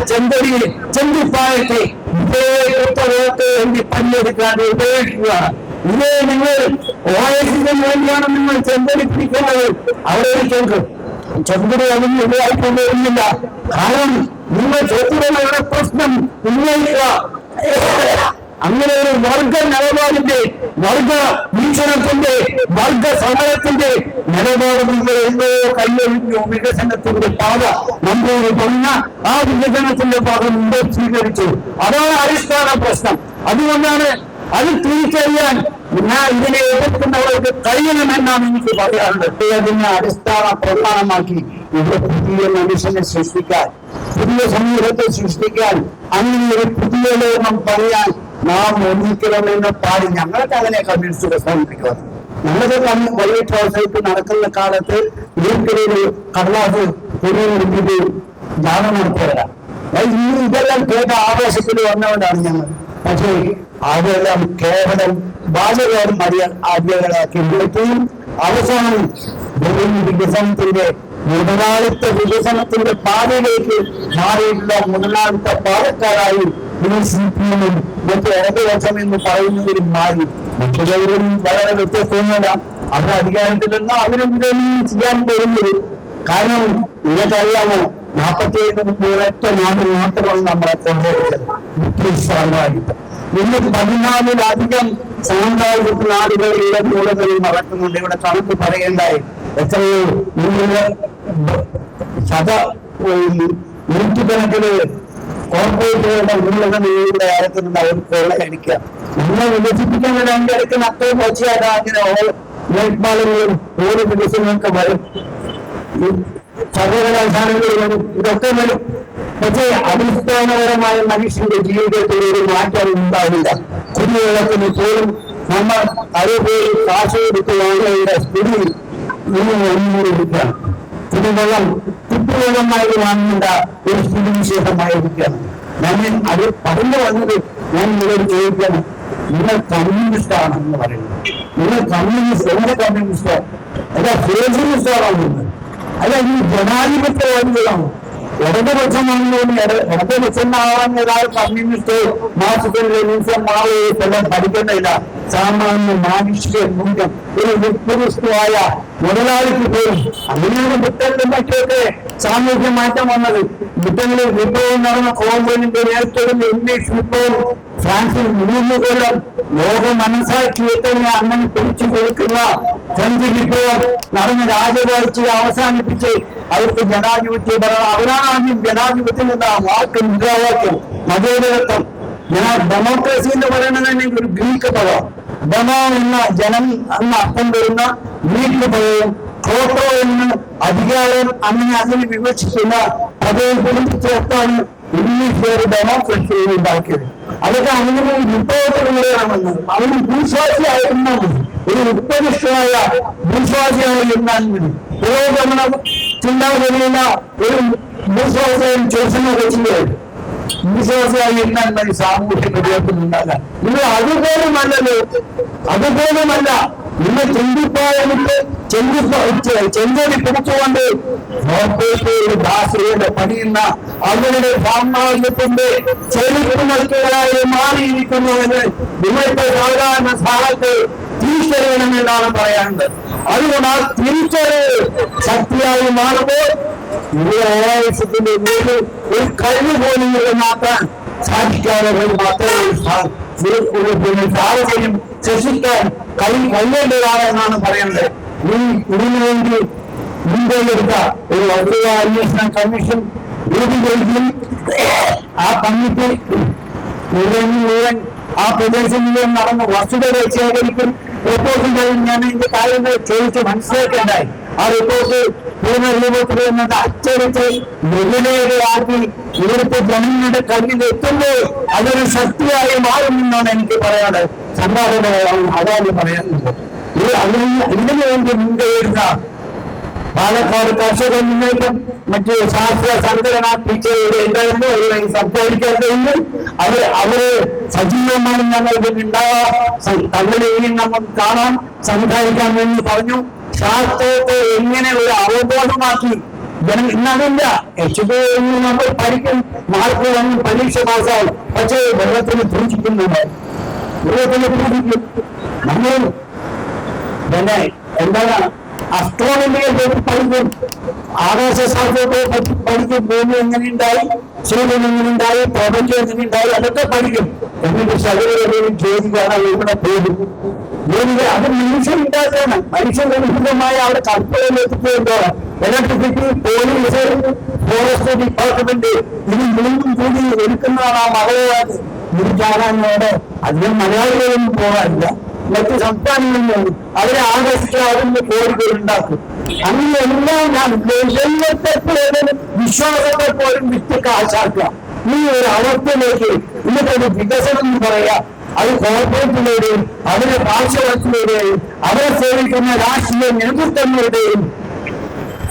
ചെന്തിപ്പായത്തെ ഇതേ വേണ്ടി പണിയെടുക്കാൻ ഉപയോഗിക്കുക. ഇതേ നിങ്ങൾ ഓയസിന് വേണ്ടിയാണ് നിങ്ങൾ ചെമ്പടിപ്പിക്കുന്നത്. അവിടെ കേൾക്കും ചെമ്പടി അതിന് ഇതായിക്കൊണ്ടുവരുന്നില്ല. കാരണം നിങ്ങൾ ചെറുതുകളുടെ പ്രശ്നം ഉന്നയിക്കുക. അങ്ങനെ ഒരു വർഗ നിലപാടിന്റെ, വർഗ വീക്ഷണത്തിന്റെ, വർഗ സമരത്തിന്റെ നിലപാട് നിങ്ങൾ എന്തോ കൈയൊഴിഞ്ഞു. വികസനത്തിന്റെ പാത നമ്മോട് പറഞ്ഞ ആ വികസനത്തിന്റെ പാത മുമ്പ് സ്വീകരിച്ചു. അതാണ് അടിസ്ഥാന പ്രശ്നം. അതുകൊണ്ടാണ് അത് തിരിച്ചറിയാൻ ഞാൻ ഇതിനെ എതിർക്കുന്നവർക്ക് കഴിയണമെന്നാണ് എനിക്ക് പറയാറുണ്ട്. അതിനെ അടിസ്ഥാന പ്രധാനമാക്കി ഇവിടെ പുതിയ മനുഷ്യനെ സൃഷ്ടിക്കാൻ, പുതിയ സമൂഹത്തെ സൃഷ്ടിക്കാൻ, അങ്ങനെ ഒരു പുതിയ ലോകം പറയാൻ നാം ഒന്നിക്കണമെന്ന് പാടി. ഞങ്ങൾക്ക് അങ്ങനെ കമ്മ്യൂണിസ്റ്റ് പ്രസ്ഥാനത്തിലേക്ക് ഞങ്ങൾക്ക് വൈകിട്ട് അവസരത്തിൽ നടക്കുന്ന കാലത്ത് വീട്ടിലൊരു കടലാസ് പൊടിയിട്ട് ജാഥ നടത്തിയവരാ. ഇതെല്ലാം കേട്ട ആവേശത്തിൽ വന്നവരാണ് ഞങ്ങൾ. പക്ഷേ അതെല്ലാം കേവലം ബാലകാരും ആദ്യങ്ങളാക്കി വിളിക്കുകയും അവസാനം വികസനത്തിന്റെ മുതലാളിത്ത വികസനത്തിന്റെ പാതയിലേക്ക് മാറിയിട്ടുള്ള മുതലാളിത്ത പാലക്കാരായി CPM മറ്റു ഇടതുപക്ഷം എന്ന് പറയുന്നതിലും മാറി. മറ്റുള്ളവരും വളരെ വ്യത്യസ്തമല്ല. അവർ അധികാരത്തിലല്ല, അവരും ഇതൊന്നും ചെയ്യാൻ പോകുന്നത്. കാരണം നിങ്ങൾക്കറിയാമോ, 47 മുമ്പ് ഒരൊറ്റ നാട് മാത്രമാണ് നമ്മളെ കൊണ്ടുപോയത് ബ്രിട്ടീഷ് സാമ്രാജ്യത്തെ. ഇന്ന് 14-ലധികം സാമ്രാജ്യത്തിൽ നാടുകൾ ഇടകൂടകളിൽ നടക്കുന്നുണ്ട്. ഇവിടെ കണക്ക് പറയേണ്ടായി എത്രയോ നൂറ്റുകണക്കിന് കോർപ്പറേറ്റുകളുടെ മൂലധനങ്ങളുടെ കാര്യത്തിലുള്ള അവർ കൊള്ളയടിക്കുക. നമ്മളെ വികസിപ്പിക്കാൻ അതിന്റെ ഇടയ്ക്ക് അത്രയും വെച്ചാൽ അങ്ങനെ മേൽപ്പാടുകളും ഓരോ വികസനമൊക്കെ വരും, സർവകലാശാലകൾ വരും, ഇതൊക്കെ വരും. പക്ഷേ അടിസ്ഥാനപരമായ മനുഷ്യന്റെ ജീവിതത്തിൽ ഒരു മാറ്റം ഉണ്ടാവില്ല. കുടിവെള്ളത്തിന് പോലും നമ്മൾ അതുപോലെ കാശ് കൊടുത്ത് വാങ്ങുന്ന സ്ഥിതി ഇനി ഒന്നുകൂടിയിരിക്കുകയാണ്. കുടിവെള്ളം കുപ്പിവെള്ളമായി വാങ്ങേണ്ട ഒരു സ്ഥിതി വിശേഷമായിരിക്കുകയാണ്. ഞാൻ അത് പറഞ്ഞു വന്നത് ഞാൻ നിങ്ങളോട് ചോദിക്കണം, നിങ്ങൾ കമ്മ്യൂണിസ്റ്റ് ആണെന്ന് പറയുന്നത്. നിങ്ങൾ കമ്മ്യൂണിസ്റ്റ് എവിടെ കമ്മ്യൂണിസ്റ്റോ? അല്ല സോഷ്യലിസ്റ്റാണോ? അല്ല ഈ ജനാധിപത്യവാദികളാണോ? ഇടതുപക്ഷമാണെന്ന് ഇടതുപക്ഷമാവാൻ ഒരാൾ കമ്മ്യൂണിസ്റ്റ് മാർക്സിസ്റ്റ് ലെനിനിസം എല്ലാം പഠിക്കുന്നില്ല. സാമാന്യ മാനുഷിക മൂല്യം ഒരു വ്യക്തിനിഷ്ഠമായ മുതലാളിക്ക് പോലും അങ്ങനെയാണ് ബ്രിട്ടനിലും മറ്റൊക്കെ സാമൂഹ്യ മാറ്റം വന്നത്. ബ്രിട്ടനിൽ വിപ്ലവം നടന്ന കോൺഗ്രസിന്റെ നേതൃത്വത്തിൽ ഇംഗ്ലീഷ് വിപ്ലവം ഫ്രാൻസിൽ 3 കൊല്ലം ലോക മനസ്സാക്ഷിയെ അങ്ങനെ പിടിച്ചു കൊടുക്കുന്ന ഫ്രഞ്ച് വിപ്ലവം നടന്ന രാജവാഴ്ചയെ അവസാനിപ്പിച്ച് അവർക്ക് ജനാധിപത്യ ഭരണം. അവരാണ് ആദ്യം ജനാധിപത്യം എന്ന വാക്ക് മുദ്രാവാക്യം മതേതരത്വം. ഡെമോക്രസി എന്ന് പറയുന്നത് തന്നെ ഒരു ഗ്രീക്ക് പദം. ഡെമോ എന്ന ജനം എന്ന അർത്ഥം വരുന്ന ഗ്രീക്ക് പദവും ക്രോട്ടോ എന്ന് അധികാരം അങ്ങനെ അതിന് വിവക്ഷിക്കുന്ന പദവും ചേർത്താണ് ഇംഗ്ലീഷുകാർ ഡെമോക്രസി ഉണ്ടാക്കിയത്. അതൊക്കെ അങ്ങനെ വിപ്ലവത്തിലൂടെയാണെന്ന് അവന് ഭൂസ്വാസിയായിരുന്ന ഒരു ഉത്പരിഷ്ഠമായ ഭൂസ്വാസിയായിരുന്നാൽ മതി. പുരോഗമന ചിന്താഗതിയുള്ള ഒരു ഭൂസ്വാസിയും ചോദിച്ചൊക്കെ ചെയ്യുകയായിരുന്നു. വിശ്വാസിയായിരുന്നാൽ മതി സാമൂഹ്യ പരിവർത്തനം ഉണ്ടാകാൻ. ഇത് അതുപോലുമല്ലല്ലോ, അതുപോലുമല്ല. ഇന്ന് ചെന്തിപ്പായിട്ട് ചെങ്കോടി പിടിച്ചുകൊണ്ട് ഒരു ഭാഷയുടെ പണിയുന്ന അവരുടെ സാമ്രാജ്യത്തിന്റെ ചരിത്രമക്കളായി മാറിയിരിക്കുന്നുവെന്ന് ഇന്നത്തെ സാധാരണ സാഹത്തെ തിരിച്ചറിയണമെന്നാണ് പറയാനുള്ളത്. അതുകൊണ്ട് ആ തിരിച്ചറിവ് ശക്തിയായി മാറുമ്പോൾ ആവശ്യത്തിന്റെ ഒരു കഴിവ് പോലും മാറ്റാൻ സാധിക്കാതെ മാത്രമേ സാഹചര്യം സൃഷ്ടിക്കാൻ കഴിയേണ്ടതാണെന്നാണ് പറയുന്നത്. ഇതിനു വേണ്ടി മുൻകൈയെടുത്ത ഒരു വസ്തുത അന്വേഷണ കമ്മീഷൻ രൂപീകരിക്കും. ആ കമ്മിറ്റി മുഴുവൻ ആ പ്രദേശം മുഴുവൻ നടന്ന് വസ്തുതകൾ ശേഖരിക്കും. റിപ്പോർട്ട് കഴിഞ്ഞ് ഞാൻ ഇതിന്റെ കാര്യങ്ങൾ ചോദിച്ച് മനസ്സിലാക്കേണ്ടായി. ആ റിപ്പോർട്ട് പൂർണ്ണ രൂപത്തിൽ എന്നത് അച്ചടിച്ച് മുതലേറെയാക്കി ഇവിടുത്തെ ജനങ്ങളുടെ കയ്യിൽ എത്തുമ്പോൾ അതൊരു ശക്തിയായി മാറുമെന്നാണ് എനിക്ക് പറയാനുള്ളത്. സംവാദമാണ് അതാണ് പറയാനുള്ളത്. ഇതിനു വേണ്ടി മുൻകൈയെടുത്ത പാലക്കാട് കർഷക മുന്നേറ്റം മറ്റ് ശാസ്ത്ര സംഘടനാ ടീച്ചറുടെ ഉണ്ടായിരുന്നു. അവരുമായി സംസാരിക്കാൻ കഴിഞ്ഞു. അവര് സജീവമായി ഞങ്ങൾ ഇതിനുണ്ടാവാം, തങ്ങളെയും നമ്മൾ കാണാം, സംസാരിക്കാൻ വേണ്ടി പറഞ്ഞു. ശാസ്ത്രത്തെ എങ്ങനെ ഒരു അവബോധമാക്കി ജനം ഇന്നതില്ല. HB നമ്മൾ പഠിക്കും, മാർക്ക് വാങ്ങി പരീക്ഷ പാസ്സാവും. പക്ഷേ വെള്ളത്തിന് പൂജിക്കുന്നുണ്ട്, വെള്ളത്തിന് പൂജിക്കും. നമ്മൾ പിന്നെ എന്താണ് അസ്ട്രോണമിയെ പറ്റി പഠിക്കും, ആകാശശാസ്ത്രത്തെ പറ്റി പഠിക്കും. ഭൂമി എങ്ങനെയുണ്ടായി, സൂര്യൻ എങ്ങനെയുണ്ടായി, പ്രപഞ്ചം എങ്ങനെയുണ്ടായി, അതൊക്കെ പഠിക്കും. എന്നിട്ട് ശരീരം ജോലി കാണാൻ ഇവിടെ പോകും. അത് മനുഷ്യനുണ്ടാക്കാണ്. മനുഷ്യനിർമ്മിതമായ അവിടെ കൽപ്പനയിലെത്തിക്കുകയാണ്. ഇലക്ട്രിസിറ്റി, പോലീസ്, ഫോറസ്റ്റ് ഡിപ്പാർട്ട്മെന്റ് ഇത് 3 കൂടി എടുക്കുന്നതാണ് ആ മലയാളി. ഇത് കാണാനോട് അതിന് മലയാളികളൊന്നും പോകാനില്ല. മറ്റ് സംസ്ഥാനങ്ങളിൽ അവരെ ആകർഷിക്കാൻ അതിന്റെ കോടികൾ ഉണ്ടാക്കും. അങ്ങനെ എല്ലാം ഞാൻ വിശ്വാസത്തെ പോലും വിറ്റ് കാശാക്കാം. ഈ ഒരു അവസ്ഥയിലേക്ക് ഇന്നത്തെ ഒരു വികസനം എന്ന് പറയാ അത് കോർപ്പറേറ്റിലൂടെയും അവരുടെ പാർശ്വവത്തിലൂടെയും അവരെ സേവിക്കുന്ന രാഷ്ട്രീയ നേതൃത്വങ്ങളുടെയും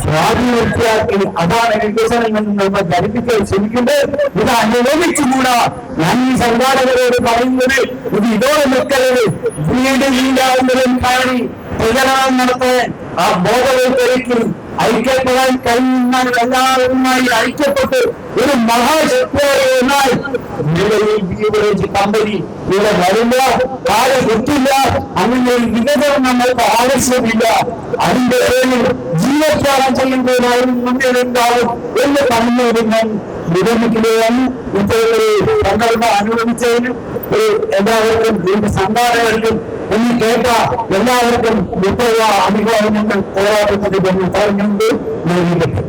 സ്വാധീനത്തിലാക്കി അതാണ് വികസനം എന്ന് നമ്മൾ ധരിപ്പിക്കാൻ ശ്രമിക്കുന്നത്. ഇത് അനുവദിച്ചുകൂടാ. ഞാൻ ഈ സംഘാടകരോട് പറയുന്നത് ഇത് ഇതോടെ നിൽക്കരുത്. വീട് വീണ്ടാവുന്നതും കാണി പ്രചരണം നടത്താൻ ആ ബോധവൽക്കരിക്കും ഐക്യപ്പെടാൻ കഴിയുന്ന എല്ലാവരുമായി ഐക്യപ്പെട്ട് ഒരു മഹാശക്തിയായി എന്നാൽ ബീവറേജ് കമ്പനി ഇവിടെ വരില്ല, ആരെ കിട്ടില്ല. അങ്ങനെ ഒരു വികസനം നമ്മൾക്ക് ആവശ്യമില്ല. അതിന്റെ പേരിൽ ജീവത്യാഗം ചെയ്യുമ്പോഴായും മുന്നേറുണ്ടാവും എന്ന് പറഞ്ഞുകൊണ്ട് ഞാൻ വിരമിക്കുകയാണ്. ഇത്തരത്തിലൊരു സന്ദർഭം അനുവദിച്ചതിനും എല്ലാവർക്കും ഇതിന്റെ സംഘാടകർക്കും എന്ന് കേട്ട എല്ലാവർക്കും അനുഭവം ഞങ്ങൾ പോരാടുന്നത് പറഞ്ഞുകൊണ്ട് നൽകിയിട്ടുണ്ട്.